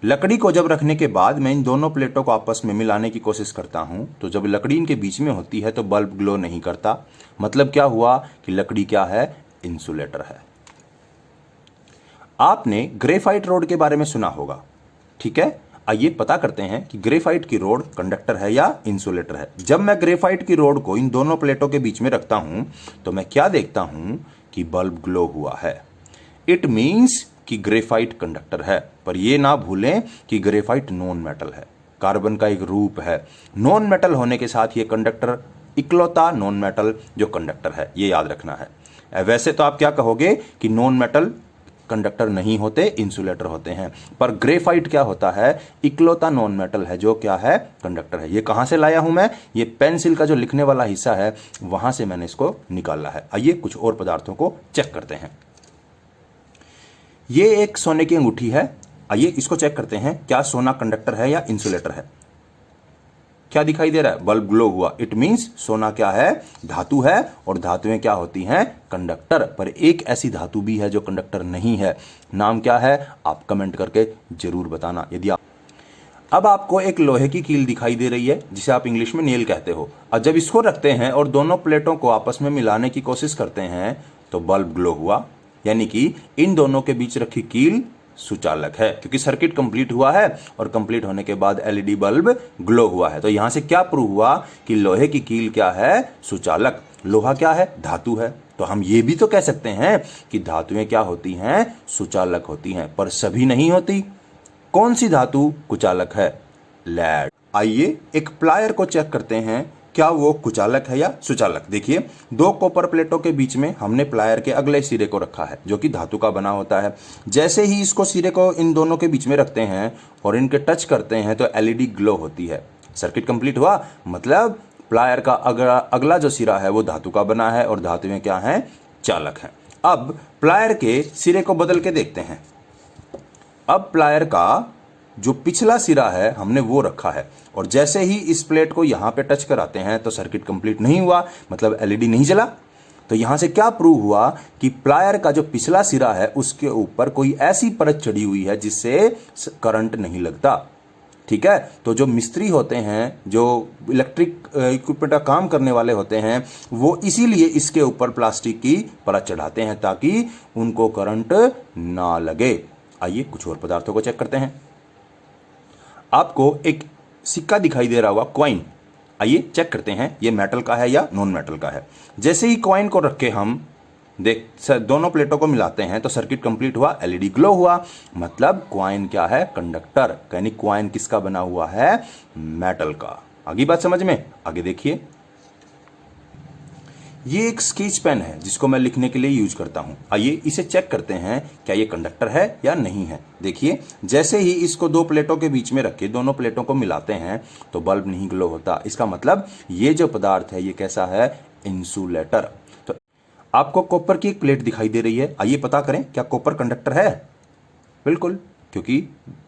लकड़ी को जब रखने के बाद मैं इन दोनों प्लेटों को आपस में मिलाने की कोशिश करता हूं तो जब लकड़ी इनके बीच में होती है तो बल्ब ग्लो नहीं करता। मतलब क्या हुआ कि लकड़ी क्या है, इंसुलेटर है। आपने ग्रेफाइट रोड के बारे में सुना होगा, ठीक है। आइए पता करते हैं कि ग्रेफाइट की रोड कंडक्टर है या इंसुलेटर है। जब मैं ग्रेफाइट की रोड को इन दोनों प्लेटों के बीच में रखता हूं तो मैं क्या देखता हूं कि बल्ब ग्लो हुआ है। इट मीन्स कि ग्रेफाइट कंडक्टर है। पर यह ना भूलें कि ग्रेफाइट नॉन मेटल है, कार्बन का एक रूप है। नॉन मेटल होने के साथ ये कंडक्टर इकलौता नॉन मेटल जो कंडक्टर है, ये याद रखना है। वैसे तो आप क्या कहोगे कि नॉन मेटल कंडक्टर नहीं होते, इंसुलेटर होते हैं। पर ग्रेफाइट क्या होता है, इकलौता नॉन मेटल है जो क्या है, कंडक्टर है। ये कहां से लाया हूं मैं, ये पेंसिल का जो लिखने वाला हिस्सा है वहां से मैंने इसको निकाला है। आइए कुछ और पदार्थों को चेक करते हैं। ये एक सोने की अंगूठी है। आइए इसको चेक करते हैं, क्या सोना कंडक्टर है या इंसुलेटर है। क्या दिखाई दे रहा है, बल्ब ग्लो हुआ। इट मींस सोना क्या है, धातु है और धातुएं क्या होती हैं, कंडक्टर। पर एक ऐसी धातु भी है जो कंडक्टर नहीं है, नाम क्या है, आप कमेंट करके जरूर बताना। यदि आप अब आपको एक लोहे की कील दिखाई दे रही है जिसे आप इंग्लिश में नेल कहते हो। और जब इसको रखते हैं और दोनों प्लेटों को आपस में मिलाने की कोशिश करते हैं तो बल्ब ग्लो हुआ, यानी कि इन दोनों के बीच रखी कील सुचालक है, क्योंकि सर्किट कंप्लीट हुआ है और कंप्लीट होने के बाद एलईडी बल्ब ग्लो हुआ है। तो यहां से क्या प्रूव हुआ कि लोहे की कील क्या है, सुचालक। लोहा क्या है, धातु है। तो हम ये भी तो कह सकते हैं कि धातुएं क्या होती हैं, सुचालक होती हैं, पर सभी नहीं होती। कौन सी धातु कुचालक है, लेड। आइए एक प्लायर को चेक करते हैं, क्या वो कुचालक है या सुचालक। देखिए 2 कॉपर प्लेटों के बीच में हमने प्लायर के अगले सिरे को रखा है जो कि धातु का बना होता है। जैसे ही इसको सिरे को इन दोनों के बीच में रखते हैं और इनके टच करते हैं तो एलईडी ग्लो होती है। सर्किट कंप्लीट हुआ, मतलब प्लायर का अगला जो सिरा है वो धातु का बना है और धातुएं क्या हैं, चालक हैं। अब प्लायर के सिरे को बदल के देखते हैं। अब प्लायर का जो पिछला सिरा है हमने वो रखा है और जैसे ही इस प्लेट को यहां पे टच कराते हैं तो सर्किट कंप्लीट नहीं हुआ, मतलब एलईडी नहीं जला। तो यहां से क्या प्रूव हुआ कि प्लायर का जो पिछला सिरा है उसके ऊपर कोई ऐसी परत चढ़ी हुई है जिससे करंट नहीं लगता। ठीक है, तो जो मिस्त्री होते हैं, जो इलेक्ट्रिक इक्विपमेंट का काम करने वाले होते हैं, वो इसीलिए इसके ऊपर प्लास्टिक की परत चढ़ाते हैं ताकि उनको करंट ना लगे। आइए कुछ और पदार्थों को चेक करते हैं। आपको एक सिक्का दिखाई दे रहा होगा, कॉइन। आइए चेक करते हैं ये मेटल का है या नॉन मेटल का है। जैसे ही कॉइन को रख के हम दोनों प्लेटों को मिलाते हैं तो सर्किट कंप्लीट हुआ, एलईडी ग्लो हुआ, मतलब कॉइन क्या है, कंडक्टर। यानी कॉइन किसका बना हुआ है, मेटल का। आगे बात समझ में, आगे देखिए। ये एक स्केच पेन है जिसको मैं लिखने के लिए यूज करता हूं। आइए इसे चेक करते हैं क्या ये कंडक्टर है या नहीं है। देखिए जैसे ही इसको दो प्लेटों के बीच में रख के दोनों प्लेटों को मिलाते हैं तो बल्ब नहीं ग्लो होता। इसका मतलब ये जो पदार्थ है ये कैसा है, इंसुलेटर। तो आपको कॉपर की एक प्लेट दिखाई दे रही है, आइए पता करें क्या कॉपर कंडक्टर है। बिल्कुल, क्योंकि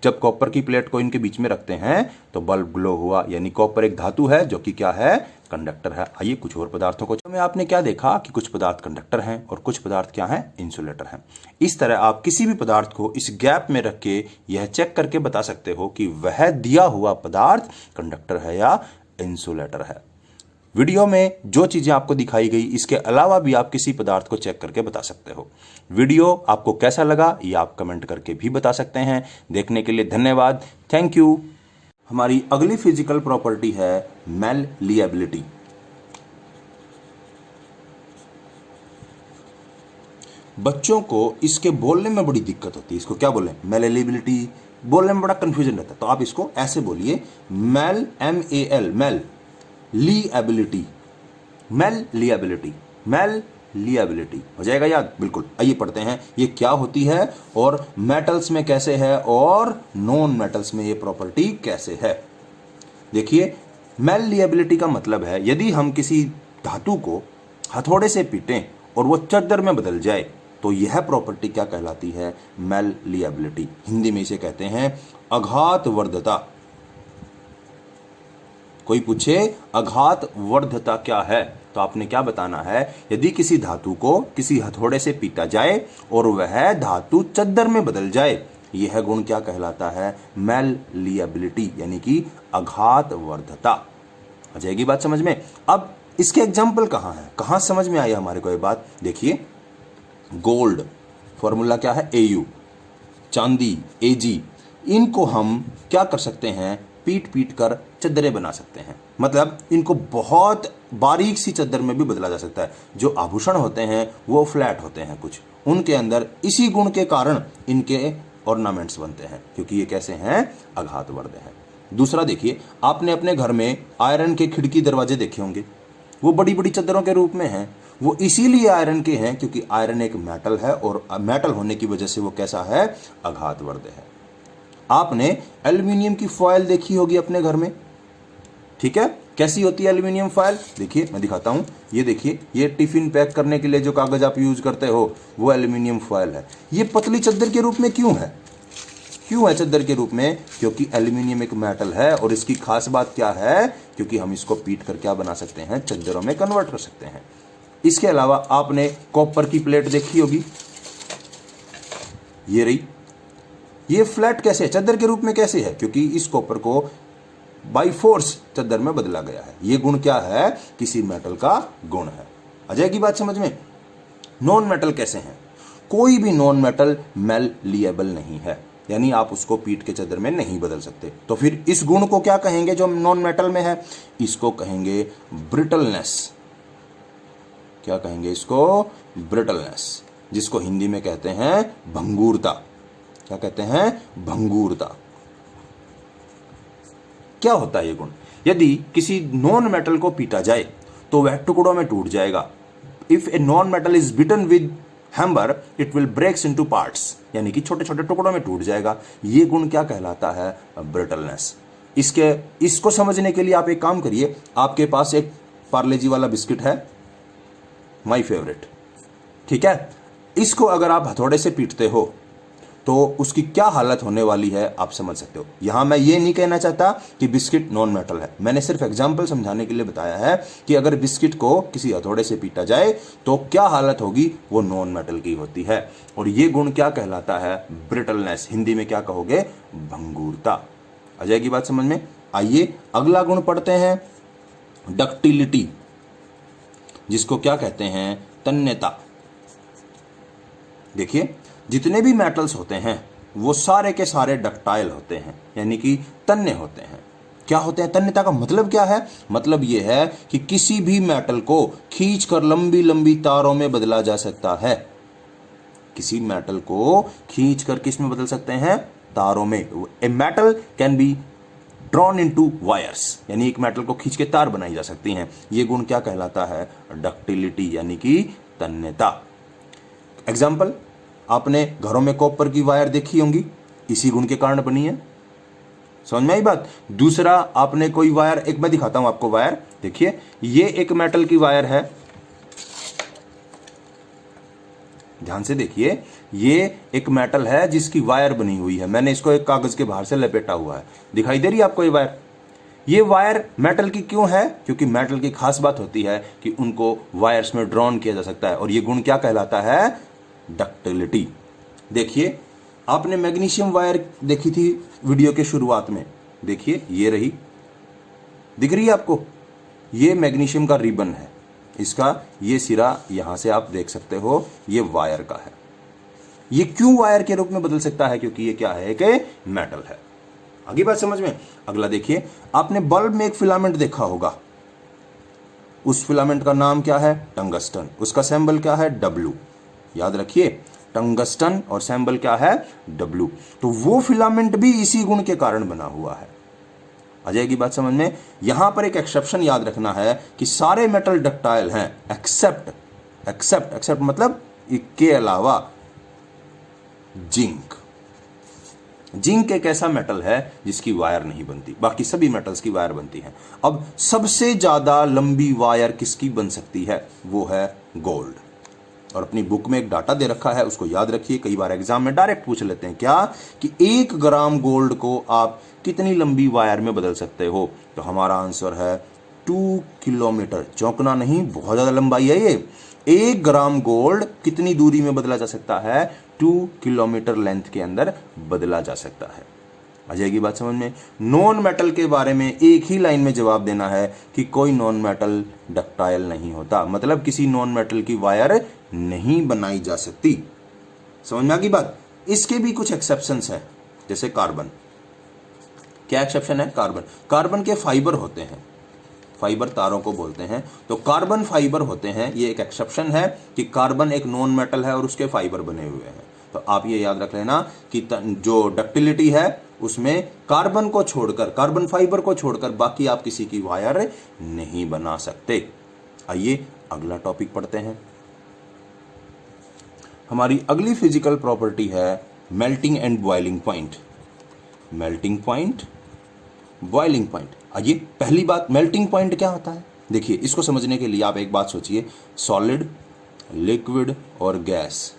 जब कॉपर की प्लेट को इनके बीच में रखते हैं तो बल्ब ग्लो हुआ, यानी कॉपर एक धातु है जो कि क्या है, कंडक्टर है। आइए कुछ और पदार्थों को में आपने क्या देखा कि कुछ पदार्थ कंडक्टर हैं और कुछ पदार्थ क्या हैं, इंसुलेटर हैं। इस तरह आप किसी भी पदार्थ को इस गैप में रख के यह चेक करके बता सकते हो कि वह दिया हुआ पदार्थ कंडक्टर है या इंसुलेटर है। वीडियो में जो चीजें आपको दिखाई गई इसके अलावा भी आप किसी पदार्थ को चेक करके बता सकते हो। वीडियो आपको कैसा लगा ये आप कमेंट करके भी बता सकते हैं। देखने के लिए धन्यवाद, थैंक यू। हमारी अगली फिजिकल प्रॉपर्टी है मैललिएबिलिटी। बच्चों को इसके बोलने में बड़ी दिक्कत होती है। इसको क्या बोले, मैललिएबिलिटी। बोलने में बड़ा कंफ्यूजन रहता है, तो आप इसको ऐसे बोलिए मैल, MAL, मैल लिएबिलिटी, मैल लिएबिलिटी, मैल लिएबिलिटी हो जाएगा याद। बिल्कुल, आइए पढ़ते हैं ये क्या होती है और मेटल्स में कैसे है और नॉन मेटल्स में ये प्रॉपर्टी कैसे है। देखिए मैल लिएबिलिटी का मतलब है यदि हम किसी धातु को हथौड़े से पीटें और वो चद्दर में बदल जाए तो यह प्रॉपर्टी क्या कहलाती है, मैल लिएबिलिटी। हिंदी में इसे कहते हैं आघातवर्धता। कोई पूछे आघातवर्धता क्या है तो आपने क्या बताना है, यदि किसी धातु को किसी हथौड़े से पीटा जाए और वह धातु चद्दर में बदल जाए, यह गुण क्या कहलाता है, मैललिएबिलिटी, यानी कि आघातवर्धता। आ जाएगी बात समझ में। अब इसके एग्जाम्पल कहां है, कहां समझ में आई हमारे को ये बात। देखिए गोल्ड फॉर्मूला क्या है, AU, चांदी AG, इनको हम क्या कर सकते हैं, पीट पीट कर चद्दरें बना सकते हैं। मतलब इनको बहुत बारीक सी चद्दर में भी बदला जा सकता है। जो आभूषण होते हैं वो फ्लैट होते हैं कुछ, उनके अंदर इसी गुण के कारण इनके ऑर्नामेंट्स बनते हैं, क्योंकि ये कैसे हैं, आघातवर्ध हैं। दूसरा देखिए, आपने अपने घर में आयरन के खिड़की दरवाजे देखे होंगे, वो बड़ी बड़ी चद्दरों के रूप में हैं। वो इसीलिए आयरन के हैं क्योंकि आयरन एक मेटल है और मेटल होने की वजह से वो कैसा है, आघातवर्ध है। आपने एल्यूमिनियम की फॉयल देखी होगी अपने घर में, ठीक है, कैसी होती है एल्यूमिनियम फॉयल। देखिए मैं दिखाता हूं, ये देखिए, ये टिफिन पैक करने के लिए जो कागज आप यूज करते हो वो एल्यूमिनियम फॉयल है। ये पतली चद्दर के रूप में क्यों है, क्यों है चद्दर के रूप में, क्योंकि एल्यूमिनियम एक मेटल है। और इसकी खास बात क्या है, क्योंकि हम इसको पीट कर क्या बना सकते हैं, चद्दरों में कन्वर्ट कर सकते हैं। इसके अलावा आपने कॉपर की प्लेट देखी होगी, ये रही, ये फ्लैट कैसे है, चद्दर के रूप में कैसे है, क्योंकि इस कॉपर को बाय फोर्स चद्दर में बदला गया है। ये गुण क्या है, किसी मेटल का गुण है। आ जाएगी बात समझ में। नॉन मेटल कैसे हैं, कोई भी नॉन मेटल मैललिएबल नहीं है, यानी आप उसको पीट के चद्दर में नहीं बदल सकते। तो फिर इस गुण को क्या कहेंगे जो नॉन मेटल में है, इसको कहेंगे ब्रिटलनेस। क्या कहेंगे इसको, ब्रिटलनेस, जिसको हिंदी में कहते हैं भंगुरता। क्या कहते हैं, भंगुरता। क्या होता है ये गुण, यदि किसी नॉन मेटल को पीटा जाए तो वह टुकड़ों में टूट जाएगा। If a non metal is beaten with hammer it will breaks into parts, यानी कि छोटे छोटे टुकड़ों में टूट जाएगा। ये गुण क्या कहलाता है, ब्रिटलनेस। इसको समझने के लिए आप एक काम करिए, आपके पास एक पार्ले जी वाला बिस्किट है, माय फेवरेट, ठीक है, इसको अगर आप हथौड़े से पीटते हो तो उसकी क्या हालत होने वाली है आप समझ सकते हो। यहां मैं ये नहीं कहना चाहता कि बिस्किट नॉन मेटल है, मैंने सिर्फ एग्जांपल समझाने के लिए बताया है कि अगर बिस्किट को किसी हथौड़े से पीटा जाए तो क्या हालत होगी, वो नॉन मेटल की होती है। और ये गुण क्या कहलाता है, ब्रिटलनेस। हिंदी में क्या कहोगे, भंगुरता। आ जाएगी बात समझ में। आइए अगला गुण पढ़ते हैं, डक्टिलिटी, जिसको क्या कहते हैं, तन्यता। देखिए जितने भी मेटल्स होते हैं वो सारे के सारे डक्टाइल होते हैं, यानी कि तन्य होते हैं। क्या होते हैं, तन्यता का मतलब क्या है, मतलब ये है कि किसी भी मेटल को खींचकर लंबी लंबी तारों में बदला जा सकता है। किसी मेटल को खींचकर किस में बदल सकते हैं, तारों में। A metal can be drawn into wires, यानी एक मेटल को खींच के तार बनाई जा सकती हैं। ये गुण क्या कहलाता है? डक्टिलिटी, यानी कि तन्यता। एग्जाम्पल, आपने घरों में कॉपर की वायर देखी होंगी, इसी गुण के कारण बनी है। समझ में आई बात? दूसरा, आपने कोई वायर, एक मैं दिखाता हूं आपको वायर, देखिए ये एक मेटल की वायर है, ध्यान से देखिए, ये एक मेटल है जिसकी वायर बनी हुई है। मैंने इसको एक कागज के बाहर से लपेटा हुआ है, दिखाई दे रही है आपको ये वायर? ये वायर मेटल की क्यों है? क्योंकि मेटल की खास बात होती है कि उनको वायर्स में ड्रॉन किया जा सकता है, और ये गुण क्या कहलाता है? डक्टिलिटी। देखिए, आपने मैग्नीशियम वायर देखी थी वीडियो के शुरुआत में, देखिए ये रही, दिख रही है आपको? ये मैग्नीशियम का रिबन है, इसका ये सिरा यहां से आप देख सकते हो, ये वायर का है। ये क्यों वायर के रूप में बदल सकता है? क्योंकि ये क्या है कि मेटल है। आगे बात समझ में? अगला देखिए, आपने बल्ब में एक फिलामेंट देखा होगा, उस फिलामेंट का नाम क्या है? टंगस्टन। उसका सिंबल क्या है? W। याद रखिए, टंगस्टन और सिंबल क्या है? W। तो वो फिलामेंट भी इसी गुण के कारण बना हुआ है। आ जाएगी बात समझ में? यहां पर एक एक्सेप्शन याद रखना है कि सारे मेटल डक्टाइल हैं एक्सेप्ट मतलब के अलावा जिंक। जिंक एक ऐसा मेटल है जिसकी वायर नहीं बनती, बाकी सभी मेटल्स की वायर बनती है। अब सबसे ज्यादा लंबी वायर किसकी बन सकती है? वो है गोल्ड। और अपनी बुक में एक डाटा दे रखा है, उसको याद रखिए, कई बार एग्जाम में डायरेक्ट पूछ लेते हैं क्या कि 1 ग्राम गोल्ड को आप कितनी लंबी वायर में बदल सकते हो? तो हमारा आंसर है 2 किलोमीटर। चौंकना नहीं, बहुत ज्यादा लंबाई है ये। 1 ग्राम गोल्ड कितनी दूरी में बदला जा सकता है? 2 किलोमीटर लेंथ के अंदर बदला जा सकता है। आ जाएगी बात समझ में? नॉन मेटल के बारे में एक ही लाइन में जवाब देना है कि कोई नॉन मेटल डक्टाइल नहीं होता, मतलब किसी नॉन मेटल की वायर नहीं बनाई जा सकती। समझ में आ गई बात? इसके भी कुछ एक्सेप्शंस हैं, जैसे कार्बन। क्या एक्सेप्शन है? कार्बन के फाइबर होते हैं, फाइबर तारों को बोलते हैं, तो कार्बन फाइबर होते हैं, ये एक एक्सेप्शन है कि कार्बन एक नॉन मेटल है और उसके फाइबर बने हुए हैं। तो आप ये याद रख लेना कि जो डक्टिलिटी है उसमें कार्बन को छोड़कर, कार्बन फाइबर को छोड़कर बाकी आप किसी की वायर नहीं बना सकते। आइए अगला टॉपिक पढ़ते हैं। हमारी अगली फिजिकल प्रॉपर्टी है melting and boiling point. Melting point, boiling point. आइए, पहली बात, मेल्टिंग पॉइंट क्या होता है? देखिए, इसको समझने के लिए आप एक बात सोचिए, सॉलिड, लिक्विड और gas.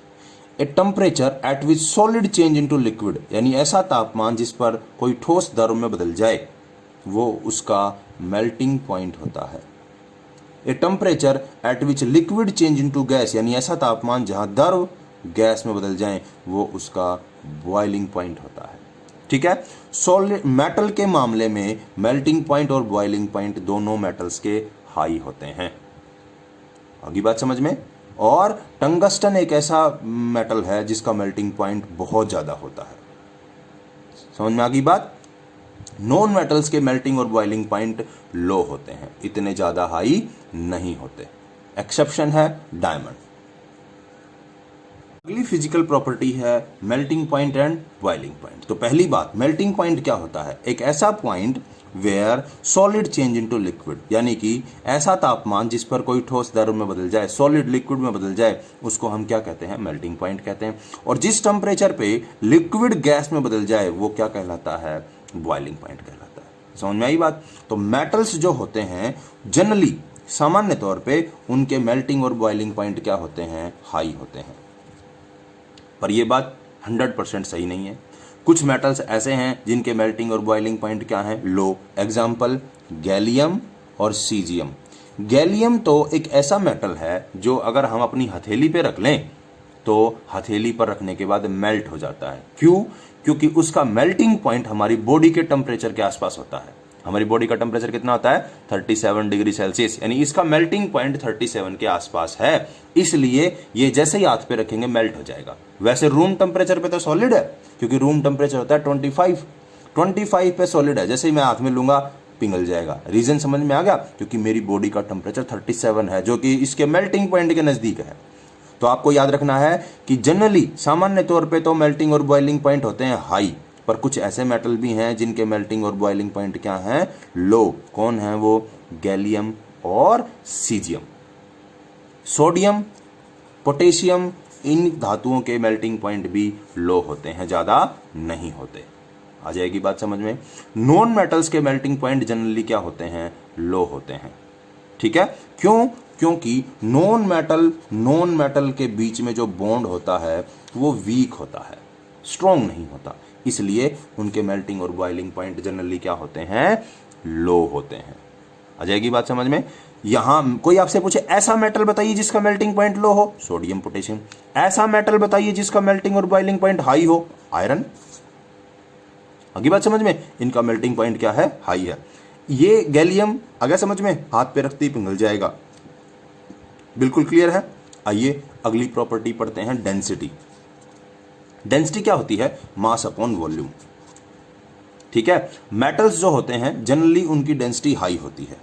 A temperature at which solid change into liquid, यानी ऐसा तापमान जिस पर कोई ठोस द्रव में बदल जाए, वो उसका मेल्टिंग पॉइंट होता है। A temperature at which liquid change into gas, यानी ऐसा तापमान जहां द्रव गैस में बदल जाए, वो उसका बॉइलिंग पॉइंट होता है। ठीक है? सॉलिड मेटल के मामले में मेल्टिंग पॉइंट और बॉइलिंग पॉइंट दोनों मेटल्स के हाई होते हैं। आगे बात समझ में? और टंगस्टन एक ऐसा मेटल है जिसका मेल्टिंग पॉइंट बहुत ज्यादा होता है। समझ में आ गई बात? नॉन मेटल्स के मेल्टिंग और बॉइलिंग पॉइंट लो होते हैं, इतने ज्यादा हाई नहीं होते। एक्सेप्शन है डायमंड। अगली फिजिकल प्रॉपर्टी है melting point and boiling point. तो पहली बात, मेल्टिंग पॉइंट क्या होता है? एक ऐसा point where solid change into liquid, यानी कि ऐसा तापमान जिस पर कोई ठोस द्रव में बदल जाए, सॉलिड लिक्विड में बदल जाए, उसको हम क्या कहते हैं? मेल्टिंग पॉइंट कहते हैं। और जिस टेम्परेचर पे लिक्विड गैस में बदल जाए, वो क्या कहलाता है? बॉइलिंग पॉइंट कहलाता है। समझ में आई बात? तो मेटल्स जो होते हैं जनरली, सामान्य तौर पे उनके मेल्टिंग और बॉइलिंग पॉइंट क्या होते हैं? हाई होते हैं। पर यह बात 100% सही नहीं है। कुछ मेटल्स ऐसे हैं जिनके मेल्टिंग और बॉइलिंग पॉइंट क्या है? लो। एग्जाम्पल, गैलियम और सीजियम। गैलियम तो एक ऐसा मेटल है जो अगर हम अपनी हथेली पे रख लें तो हथेली पर रखने के बाद मेल्ट हो जाता है। क्यों? क्योंकि उसका मेल्टिंग पॉइंट हमारी बॉडी के टेम्परेचर के आसपास होता है। हमारी बॉडी का टेम्परेचर कितना होता है? 37 डिग्री सेल्सियस, यानी इसका मेल्टिंग पॉइंट 37 के आसपास है, इसलिए ये जैसे ही हाथ पे रखेंगे मेल्ट हो जाएगा। वैसे रूम टेम्परेचर पे तो सॉलिड है, क्योंकि रूम टेम्परेचर होता है 25 पे सॉलिड है, जैसे ही मैं हाथ में लूंगा पिघल जाएगा। रीजन समझ में आ गया? क्योंकि मेरी बॉडी का टेम्परेचर 37 है, जो कि इसके मेल्टिंग पॉइंट के नजदीक है। तो आपको याद रखना है कि जनरली, सामान्य तौर पे तो मेल्टिंग और बॉइलिंग पॉइंट होते हैं हाई, पर कुछ ऐसे मेटल भी हैं जिनके मेल्टिंग और बॉइलिंग पॉइंट क्या हैं, लो। कौन है वो, गैलियम और सीजियम। सोडियम, पोटेशियम, इन धातुओं के मेल्टिंग पॉइंट भी लो होते हैं, ज्यादा नहीं होते। आ जाएगी बात समझ में। नॉन मेटल्स के मेल्टिंग पॉइंट जनरली क्या होते हैं, लो होते हैं। ठीक है, क्यों, क्योंकि नॉन मेटल के बीच में जो बॉन्ड होता है वो वीक होता है, स्ट्रॉन्ग नहीं होता, इसलिए उनके मेल्टिंग और बॉइलिंग पॉइंट जनरली क्या होते हैं, लो होते हैं। आ जाएगी बात समझ में। यहां कोई आपसे पूछे ऐसा मेटल बताइए जिसका मेल्टिंग पॉइंट लो हो, सोडियम पोटेशियम। ऐसा मेटल बताइए जिसका मेल्टिंग और बॉइलिंग पॉइंट हाई हो, आयरन। आगे बात समझ में, इनका मेल्टिंग पॉइंट क्या है, हाई है। ये गैलियम, अगर समझ में, हाथ पे रखते ही पिघल जाएगा, बिल्कुल क्लियर है। आइए अगली प्रॉपर्टी पढ़ते हैं, डेंसिटी। डेंसिटी क्या होती है, मास अपॉन वॉल्यूम। ठीक है, मेटल्स जो होते हैं जनरली उनकी डेंसिटी हाई होती है,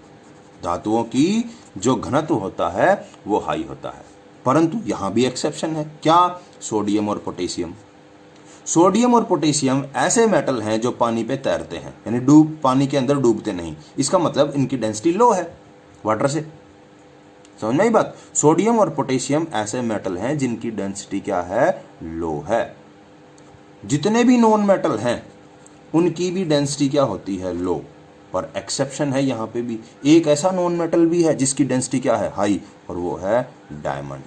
धातुओं की जो घनत्व होता है वो हाई होता है, परंतु यहां भी एक्सेप्शन है। क्या, सोडियम और पोटेशियम। सोडियम और पोटेशियम ऐसे मेटल हैं जो पानी पे तैरते हैं, यानी पानी के अंदर डूबते नहीं, इसका मतलब इनकी डेंसिटी लो है वाटर से। समझ में आई बात। सोडियम और पोटेशियम ऐसे मेटल हैं जिनकी डेंसिटी क्या है, लो है। जितने भी नॉन मेटल हैं उनकी भी डेंसिटी क्या होती है, लो, पर एक्सेप्शन है यहां पे भी। एक ऐसा नॉन मेटल भी है जिसकी डेंसिटी क्या है, हाई, और वो है डायमंड।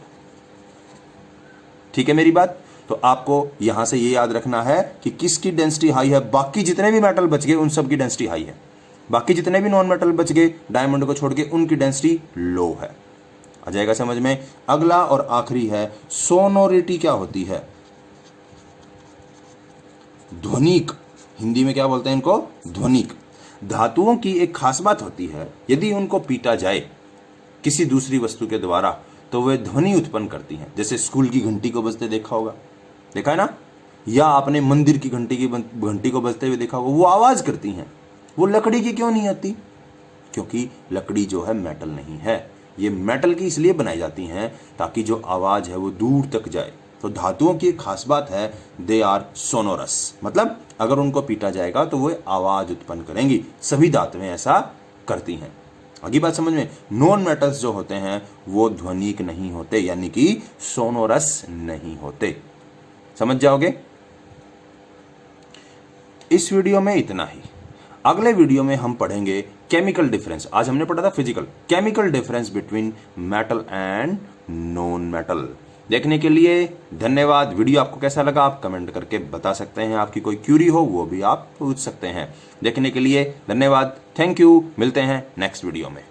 ठीक है मेरी बात। तो आपको यहां से ये याद रखना है कि किसकी डेंसिटी हाई है, बाकी जितने भी मेटल बच गए उन सब की डेंसिटी हाई है, बाकी जितने भी नॉन मेटल बच गए डायमंड को छोड़ के उनकी डेंसिटी लो है। आ जाएगा समझ में। अगला और आखिरी है, सोनोरिटी क्या होती है, ध्वनिक। हिंदी में क्या बोलते हैं इनको, ध्वनिक। धातुओं की एक खास बात होती है, यदि उनको पीटा जाए किसी दूसरी वस्तु के द्वारा तो वे ध्वनि उत्पन्न करती हैं। जैसे स्कूल की घंटी को बजते देखा होगा, देखा है ना, या आपने मंदिर की घंटी को बजते हुए देखा होगा, वो आवाज करती हैं। वो लकड़ी की क्यों नहीं आती, क्योंकि लकड़ी जो है मेटल नहीं है। ये मेटल की इसलिए बनाई जाती हैं ताकि जो आवाज है वो दूर तक जाए। तो धातुओं की एक खास बात है, दे आर सोनोरस, मतलब अगर उनको पीटा जाएगा तो वो आवाज उत्पन्न करेंगी। सभी धातुएं ऐसा करती हैं। आगे बात समझ में। नॉन मेटल्स जो होते हैं वो ध्वनिक नहीं होते, यानी कि सोनोरस नहीं होते। समझ जाओगे। इस वीडियो में इतना ही। अगले वीडियो में हम पढ़ेंगे केमिकल डिफरेंस। आज हमने पढ़ा था physical, chemical difference between metal and non metal. देखने के लिए धन्यवाद। वीडियो आपको कैसा लगा आप कमेंट करके बता सकते हैं। आपकी कोई क्यूरी हो वो भी आप पूछ सकते हैं। देखने के लिए धन्यवाद, थैंक यू। मिलते हैं नेक्स्ट वीडियो में।